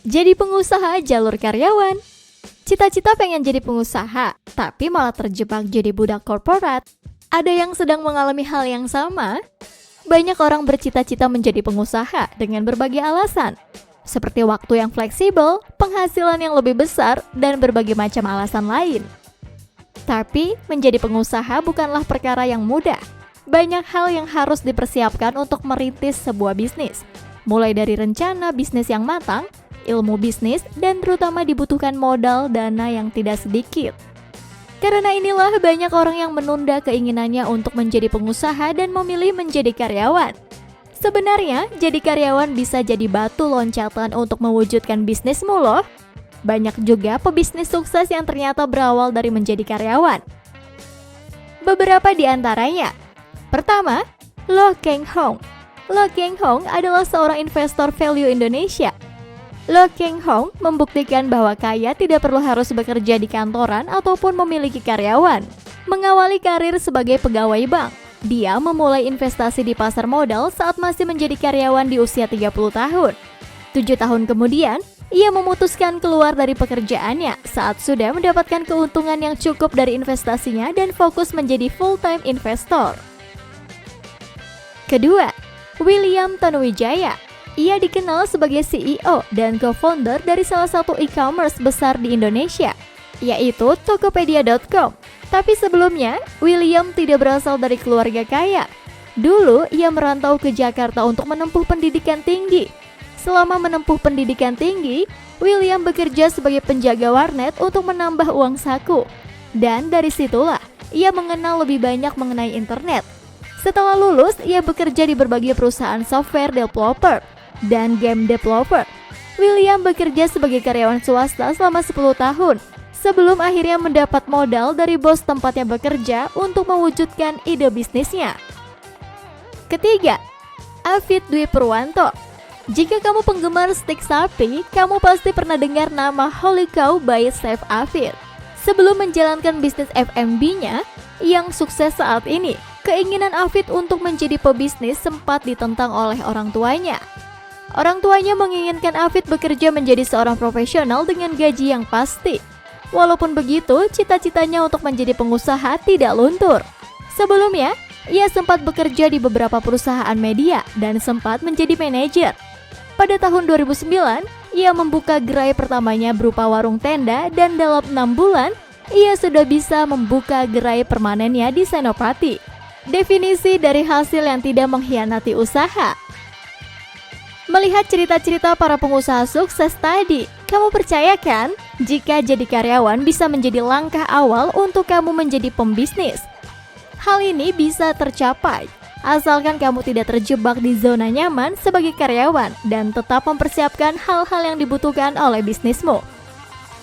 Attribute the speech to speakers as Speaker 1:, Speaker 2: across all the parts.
Speaker 1: Jadi pengusaha jalur karyawan. Cita-cita pengen jadi pengusaha, tapi malah terjebak jadi budak korporat. Ada yang sedang mengalami hal yang sama? Banyak orang bercita-cita menjadi pengusaha dengan berbagai alasan, seperti waktu yang fleksibel, penghasilan yang lebih besar, dan berbagai macam alasan lain. Tapi, menjadi pengusaha bukanlah perkara yang mudah. Banyak hal yang harus dipersiapkan untuk merintis sebuah bisnis, mulai dari rencana bisnis yang matang, ilmu bisnis, dan terutama dibutuhkan modal dana yang tidak sedikit. Karena inilah banyak orang yang menunda keinginannya untuk menjadi pengusaha dan memilih menjadi karyawan. Sebenarnya, jadi karyawan bisa jadi batu loncatan untuk mewujudkan bisnismu loh. Banyak juga pebisnis sukses yang ternyata berawal dari menjadi karyawan. Beberapa di antaranya. Pertama, Loh Keng Hong. Loh Keng Hong adalah seorang investor value Indonesia. Loh Keng Hong membuktikan bahwa kaya tidak perlu harus bekerja di kantoran ataupun memiliki karyawan. Mengawali karir sebagai pegawai bank, dia memulai investasi di pasar modal saat masih menjadi karyawan di usia 30 tahun. 7 tahun kemudian, ia memutuskan keluar dari pekerjaannya saat sudah mendapatkan keuntungan yang cukup dari investasinya dan fokus menjadi full-time investor. Kedua, William Tanuwijaya. Ia dikenal sebagai CEO dan co-founder dari salah satu e-commerce besar di Indonesia, yaitu Tokopedia.com. Tapi sebelumnya, William tidak berasal dari keluarga kaya. Dulu, ia merantau ke Jakarta untuk menempuh pendidikan tinggi. Selama menempuh pendidikan tinggi, William bekerja sebagai penjaga warnet untuk menambah uang saku. Dan dari situlah, ia mengenal lebih banyak mengenai internet. Setelah lulus, ia bekerja di berbagai perusahaan software developer dan game developer. William bekerja sebagai karyawan swasta selama 10 tahun sebelum akhirnya mendapat modal dari bos tempatnya bekerja untuk mewujudkan ide bisnisnya. Ketiga, Afid Dwi Purwanto. Jika kamu penggemar stik sapi, kamu pasti pernah dengar nama Holy Cow by Chef Afid. Sebelum menjalankan bisnis F&B-nya yang sukses saat ini, keinginan Afid untuk menjadi pebisnis sempat ditentang oleh orang tuanya. Orang tuanya menginginkan Afid bekerja menjadi seorang profesional dengan gaji yang pasti. Walaupun begitu, cita-citanya untuk menjadi pengusaha tidak luntur. Sebelumnya, ia sempat bekerja di beberapa perusahaan media dan sempat menjadi manajer. Pada tahun 2009, ia membuka gerai pertamanya berupa warung tenda dan dalam 6 bulan, ia sudah bisa membuka gerai permanennya di Senopati. Definisi dari hasil yang tidak mengkhianati usaha. Melihat cerita-cerita para pengusaha sukses tadi, kamu percaya kan jika jadi karyawan bisa menjadi langkah awal untuk kamu menjadi pembisnis? Hal ini bisa tercapai asalkan kamu tidak terjebak di zona nyaman sebagai karyawan dan tetap mempersiapkan hal-hal yang dibutuhkan oleh bisnismu.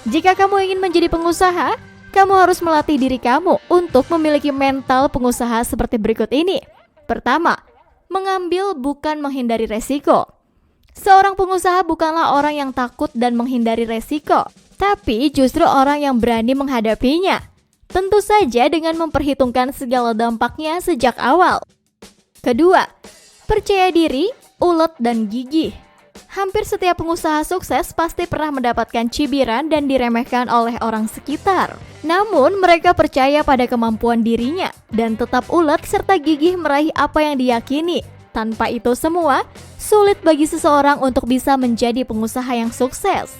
Speaker 1: Jika kamu ingin menjadi pengusaha, kamu harus melatih diri kamu untuk memiliki mental pengusaha seperti berikut ini. Pertama, mengambil bukan menghindari resiko. Seorang pengusaha bukanlah orang yang takut dan menghindari resiko, tapi justru orang yang berani menghadapinya. Tentu saja dengan memperhitungkan segala dampaknya sejak awal. Kedua, percaya diri, ulet, dan gigih. Hampir setiap pengusaha sukses pasti pernah mendapatkan cibiran dan diremehkan oleh orang sekitar. Namun mereka percaya pada kemampuan dirinya dan tetap ulet serta gigih meraih apa yang diyakini. Tanpa itu semua, sulit bagi seseorang untuk bisa menjadi pengusaha yang sukses.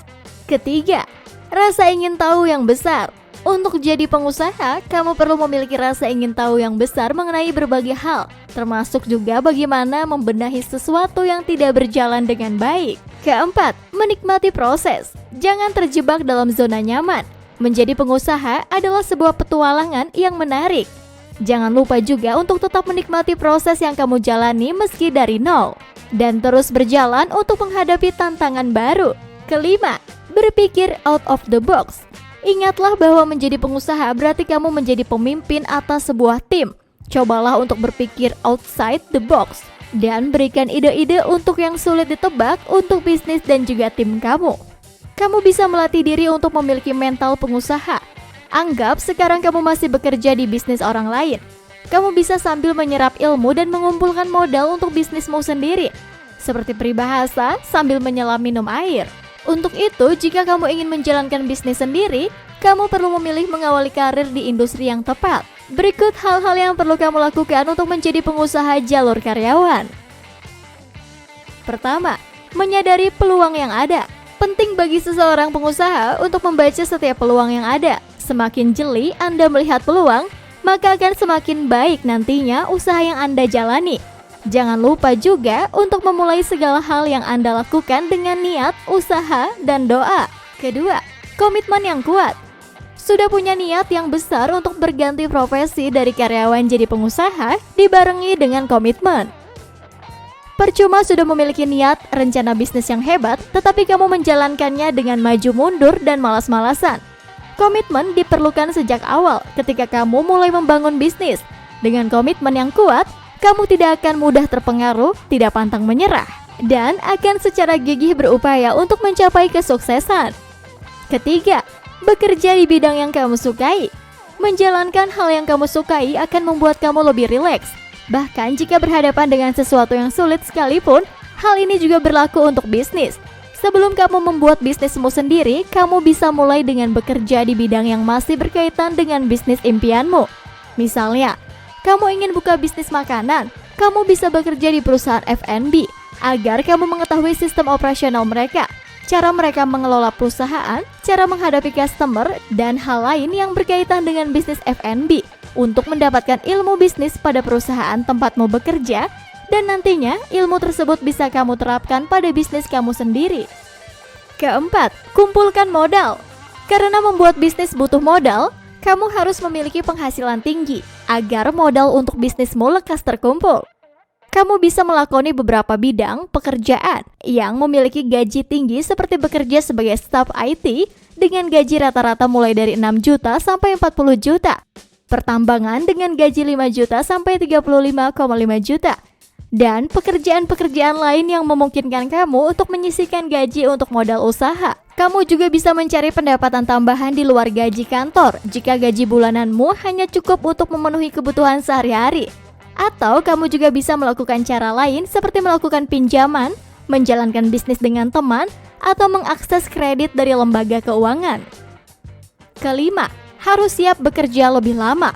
Speaker 1: Ketiga, rasa ingin tahu yang besar. Untuk jadi pengusaha, kamu perlu memiliki rasa ingin tahu yang besar mengenai berbagai hal, termasuk juga bagaimana membenahi sesuatu yang tidak berjalan dengan baik. Keempat, menikmati proses. Jangan terjebak dalam zona nyaman. Menjadi pengusaha adalah sebuah petualangan yang menarik. Jangan lupa juga untuk tetap menikmati proses yang kamu jalani meski dari nol, dan terus berjalan untuk menghadapi tantangan baru. Kelima, berpikir out of the box. Ingatlah bahwa menjadi pengusaha berarti kamu menjadi pemimpin atas sebuah tim. Cobalah untuk berpikir outside the box dan berikan ide-ide untuk yang sulit ditebak untuk bisnis dan juga tim kamu. Kamu bisa melatih diri untuk memiliki mental pengusaha. Anggap sekarang kamu masih bekerja di bisnis orang lain. Kamu bisa sambil menyerap ilmu dan mengumpulkan modal untuk bisnismu sendiri. Seperti peribahasa sambil menyelam minum air. Untuk itu, jika kamu ingin menjalankan bisnis sendiri, kamu perlu memilih mengawali karir di industri yang tepat. Berikut hal-hal yang perlu kamu lakukan untuk menjadi pengusaha jalur karyawan. Pertama, menyadari peluang yang ada. Penting bagi seseorang pengusaha untuk membaca setiap peluang yang ada. Semakin jeli Anda melihat peluang, maka akan semakin baik nantinya usaha yang Anda jalani. Jangan lupa juga untuk memulai segala hal yang Anda lakukan dengan niat, usaha, dan doa. Kedua, komitmen yang kuat. Sudah punya niat yang besar untuk berganti profesi dari karyawan jadi pengusaha, dibarengi dengan komitmen. Percuma sudah memiliki niat, rencana bisnis yang hebat, tetapi kamu menjalankannya dengan maju mundur dan malas-malasan. Komitmen diperlukan sejak awal ketika kamu mulai membangun bisnis. Dengan komitmen yang kuat, kamu tidak akan mudah terpengaruh, tidak pantang menyerah, dan akan secara gigih berupaya untuk mencapai kesuksesan. Ketiga, bekerja di bidang yang kamu sukai. Menjalankan hal yang kamu sukai akan membuat kamu lebih rileks. Bahkan jika berhadapan dengan sesuatu yang sulit sekalipun, hal ini juga berlaku untuk bisnis. Sebelum kamu membuat bisnismu sendiri, kamu bisa mulai dengan bekerja di bidang yang masih berkaitan dengan bisnis impianmu. Misalnya, kamu ingin buka bisnis makanan, kamu bisa bekerja di perusahaan F&B agar kamu mengetahui sistem operasional mereka, cara mereka mengelola perusahaan, cara menghadapi customer, dan hal lain yang berkaitan dengan bisnis F&B. Untuk mendapatkan ilmu bisnis pada perusahaan tempatmu bekerja, dan nantinya ilmu tersebut bisa kamu terapkan pada bisnis kamu sendiri. Keempat, kumpulkan modal. Karena membuat bisnis butuh modal, kamu harus memiliki penghasilan tinggi agar modal untuk bisnismu lekas terkumpul. Kamu bisa melakoni beberapa bidang pekerjaan yang memiliki gaji tinggi seperti bekerja sebagai staf IT dengan gaji rata-rata mulai dari 6 juta sampai 40 juta. Pertambangan dengan gaji 5 juta sampai 35,5 juta. Dan pekerjaan-pekerjaan lain yang memungkinkan kamu untuk menyisihkan gaji untuk modal usaha. Kamu juga bisa mencari pendapatan tambahan di luar gaji kantor jika gaji bulananmu hanya cukup untuk memenuhi kebutuhan sehari-hari. Atau kamu juga bisa melakukan cara lain seperti melakukan pinjaman, menjalankan bisnis dengan teman, atau mengakses kredit dari lembaga keuangan. Kelima, harus siap bekerja lebih lama.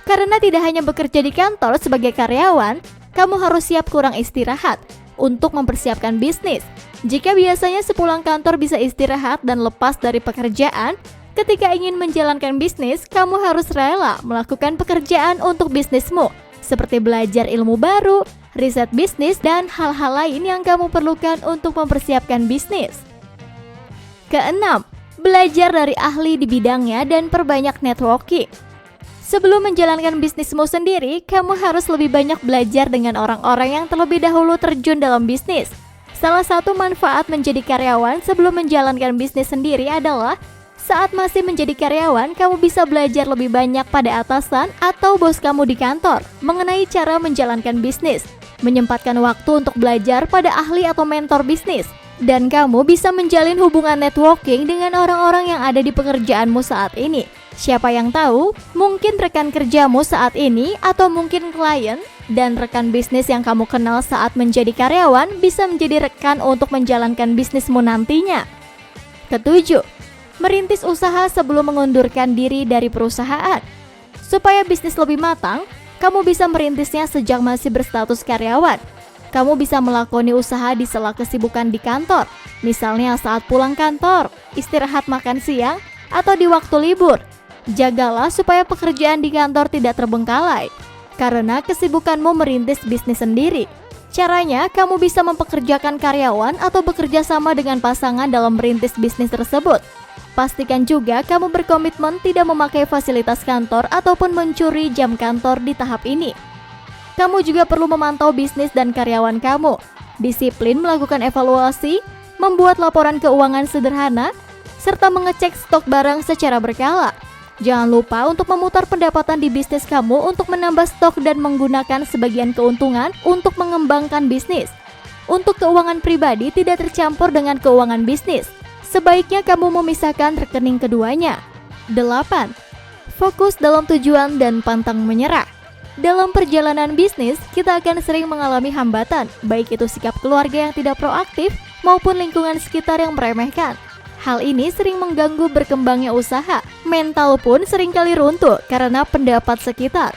Speaker 1: Karena tidak hanya bekerja di kantor sebagai karyawan, kamu harus siap kurang istirahat untuk mempersiapkan bisnis. Jika biasanya sepulang kantor bisa istirahat dan lepas dari pekerjaan, ketika ingin menjalankan bisnis, kamu harus rela melakukan pekerjaan untuk bisnismu, seperti belajar ilmu baru, riset bisnis, dan hal-hal lain yang kamu perlukan untuk mempersiapkan bisnis. Keenam, belajar dari ahli di bidangnya dan perbanyak networking. Sebelum menjalankan bisnismu sendiri, kamu harus lebih banyak belajar dengan orang-orang yang terlebih dahulu terjun dalam bisnis. Salah satu manfaat menjadi karyawan sebelum menjalankan bisnis sendiri adalah saat masih menjadi karyawan, kamu bisa belajar lebih banyak pada atasan atau bos kamu di kantor mengenai cara menjalankan bisnis, menyempatkan waktu untuk belajar pada ahli atau mentor bisnis. Dan kamu bisa menjalin hubungan networking dengan orang-orang yang ada di pekerjaanmu saat ini. Siapa yang tahu, mungkin rekan kerjamu saat ini atau mungkin klien dan rekan bisnis yang kamu kenal saat menjadi karyawan bisa menjadi rekan untuk menjalankan bisnismu nantinya. Ketujuh, merintis usaha sebelum mengundurkan diri dari perusahaan. Supaya bisnis lebih matang, kamu bisa merintisnya sejak masih berstatus karyawan. Kamu bisa melakoni usaha di sela kesibukan di kantor, misalnya saat pulang kantor, istirahat makan siang, atau di waktu libur. Jagalah supaya pekerjaan di kantor tidak terbengkalai, karena kesibukanmu merintis bisnis sendiri. Caranya, kamu bisa mempekerjakan karyawan atau bekerja sama dengan pasangan dalam merintis bisnis tersebut. Pastikan juga kamu berkomitmen tidak memakai fasilitas kantor ataupun mencuri jam kantor di tahap ini. Kamu juga perlu memantau bisnis dan karyawan kamu, disiplin melakukan evaluasi, membuat laporan keuangan sederhana, serta mengecek stok barang secara berkala. Jangan lupa untuk memutar pendapatan di bisnis kamu untuk menambah stok dan menggunakan sebagian keuntungan untuk mengembangkan bisnis. Untuk keuangan pribadi tidak tercampur dengan keuangan bisnis. Sebaiknya kamu memisahkan rekening keduanya. 8. Fokus dalam tujuan dan pantang menyerah. Dalam perjalanan bisnis, kita akan sering mengalami hambatan, baik itu sikap keluarga yang tidak proaktif maupun lingkungan sekitar yang meremehkan. Hal ini sering mengganggu berkembangnya usaha, mental pun seringkali runtuh karena pendapat sekitar.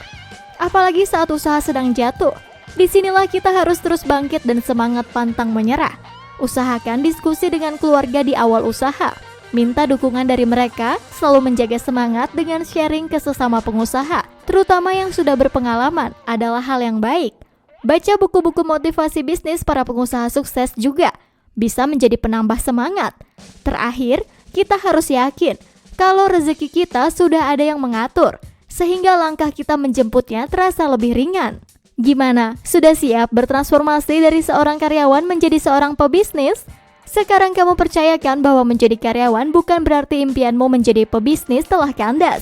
Speaker 1: Apalagi saat usaha sedang jatuh, disinilah kita harus terus bangkit dan semangat pantang menyerah. Usahakan diskusi dengan keluarga di awal usaha. Minta dukungan dari mereka, selalu menjaga semangat dengan sharing ke sesama pengusaha, terutama yang sudah berpengalaman, adalah hal yang baik. Baca buku-buku motivasi bisnis para pengusaha sukses juga bisa menjadi penambah semangat. Terakhir, kita harus yakin kalau rezeki kita sudah ada yang mengatur, sehingga langkah kita menjemputnya terasa lebih ringan. Gimana? Sudah siap bertransformasi dari seorang karyawan menjadi seorang pebisnis? Sekarang kamu percayakan bahwa menjadi karyawan bukan berarti impianmu menjadi pebisnis telah kandas.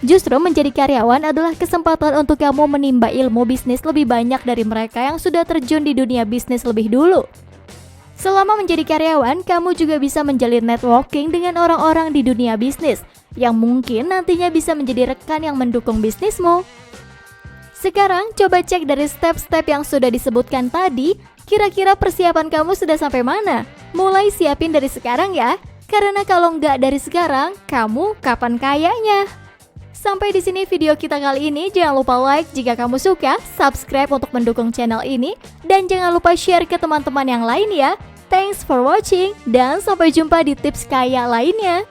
Speaker 1: Justru menjadi karyawan adalah kesempatan untuk kamu menimba ilmu bisnis lebih banyak dari mereka yang sudah terjun di dunia bisnis lebih dulu. Selama menjadi karyawan, kamu juga bisa menjalin networking dengan orang-orang di dunia bisnis yang mungkin nantinya bisa menjadi rekan yang mendukung bisnismu. Sekarang coba cek dari step-step yang sudah disebutkan tadi, kira-kira persiapan kamu sudah sampai mana? Mulai siapin dari sekarang ya, karena kalau nggak dari sekarang, kamu kapan kayanya? Sampai di sini video kita kali ini. Jangan lupa like jika kamu suka, subscribe untuk mendukung channel ini, dan jangan lupa share ke teman-teman yang lain ya. Thanks for watching, dan sampai jumpa di tips kaya lainnya.